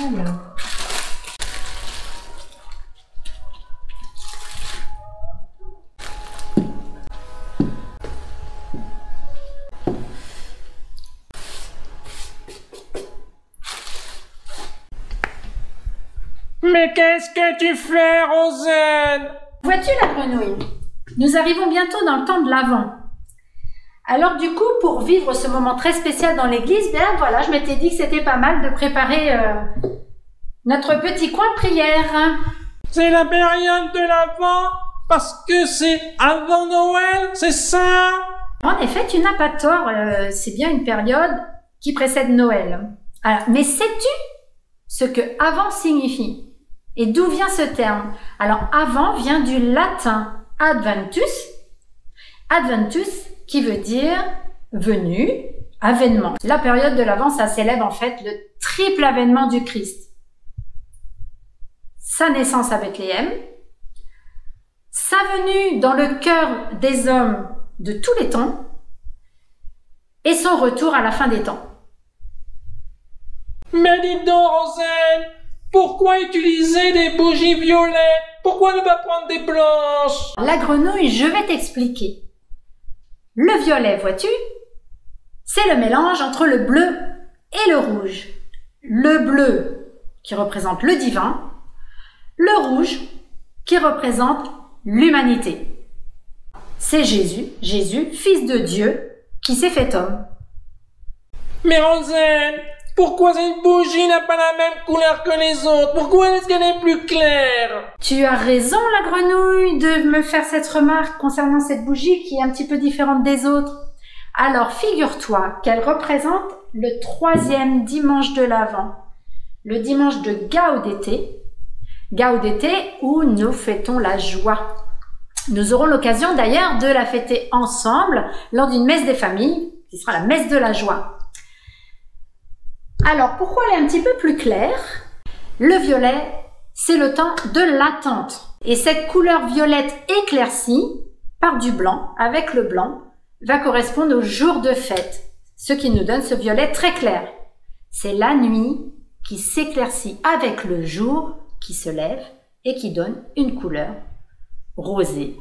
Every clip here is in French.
Alors. Mais qu'est-ce que tu fais, Rosen? Vois-tu la grenouille? Nous arrivons bientôt dans le temps de l'Avent. Alors du coup, pour vivre ce moment très spécial dans l'église, ben voilà, je m'étais dit que c'était pas mal de préparer notre petit coin prière. C'est la période de l'Avent parce que c'est avant Noël, c'est ça? En effet, tu n'as pas tort, c'est bien une période qui précède Noël. Alors, mais sais-tu ce que avant signifie? Et d'où vient ce terme? Alors, avant vient du latin adventus. Adventus qui veut dire venu, avènement. La période de l'Avent, ça célèbre en fait le triple avènement du Christ. Sa naissance à Bethléem, sa venue dans le cœur des hommes de tous les temps et son retour à la fin des temps. Mais dis donc, Rosen, pourquoi utiliser des bougies violettes? Pourquoi ne pas prendre des blanches? La grenouille, je vais t'expliquer. Le violet, vois-tu, c'est le mélange entre le bleu et le rouge. Le bleu qui représente le divin, le rouge qui représente l'humanité. C'est Jésus, fils de Dieu, qui s'est fait homme. Mais Rosen, pourquoi cette bougie n'a pas la même couleur que les autres? Pourquoi est-ce qu'elle est plus claire? Tu as raison, la grenouille, de me faire cette remarque concernant cette bougie qui est un petit peu différente des autres. Alors, figure-toi qu'elle représente le 3e dimanche de l'Avent, le dimanche de Gaudete. Gaudete où nous fêtons la joie. Nous aurons l'occasion d'ailleurs de la fêter ensemble lors d'une messe des familles, qui sera la messe de la joie. Alors, pourquoi elle est un petit peu plus claire? Le violet, c'est le temps de l'attente. Et cette couleur violette éclaircie par du blanc, avec le blanc, va correspondre au jour de fête, ce qui nous donne ce violet très clair. C'est la nuit qui s'éclaircit avec le jour qui se lève et qui donne une couleur rosée.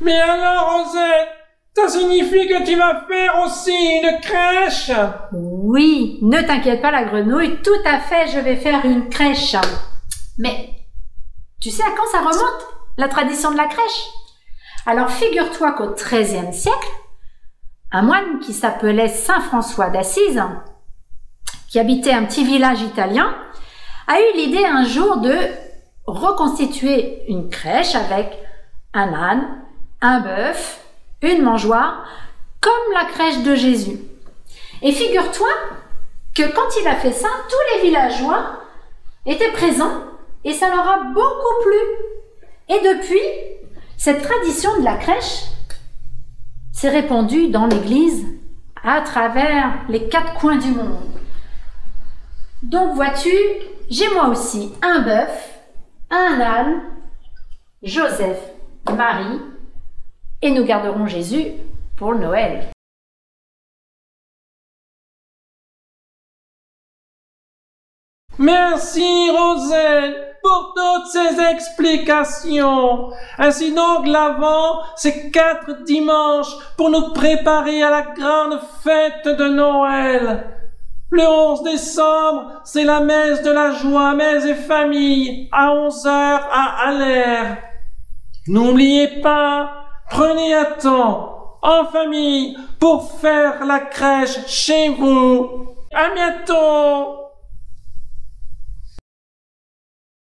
Mais alors, Rosen, ça signifie que tu vas faire aussi une crèche? Oui, ne t'inquiète pas la grenouille, tout à fait, je vais faire une crèche. Mais tu sais à quand ça remonte, la tradition de la crèche? Alors figure-toi qu'au XIIIe siècle, un moine qui s'appelait Saint François d'Assise, qui habitait un petit village italien, a eu l'idée un jour de reconstituer une crèche avec un âne, un bœuf, une mangeoire, comme la crèche de Jésus. Et figure-toi que quand il a fait ça, tous les villageois étaient présents et ça leur a beaucoup plu. Et depuis, cette tradition de la crèche s'est répandue dans l'église à travers les 4 coins du monde. Donc vois-tu, j'ai moi aussi un bœuf, un âne, Joseph, Marie, et nous garderons Jésus pour Noël. Merci, Rosen, pour toutes ces explications. Ainsi donc, l'Avent, c'est 4 dimanches pour nous préparer à la grande fête de Noël. Le 11 décembre, c'est la messe de la joie, messe et famille, à 11 h à Aller. N'oubliez pas, prenez un temps, en famille, pour faire la crèche chez vous. À bientôt!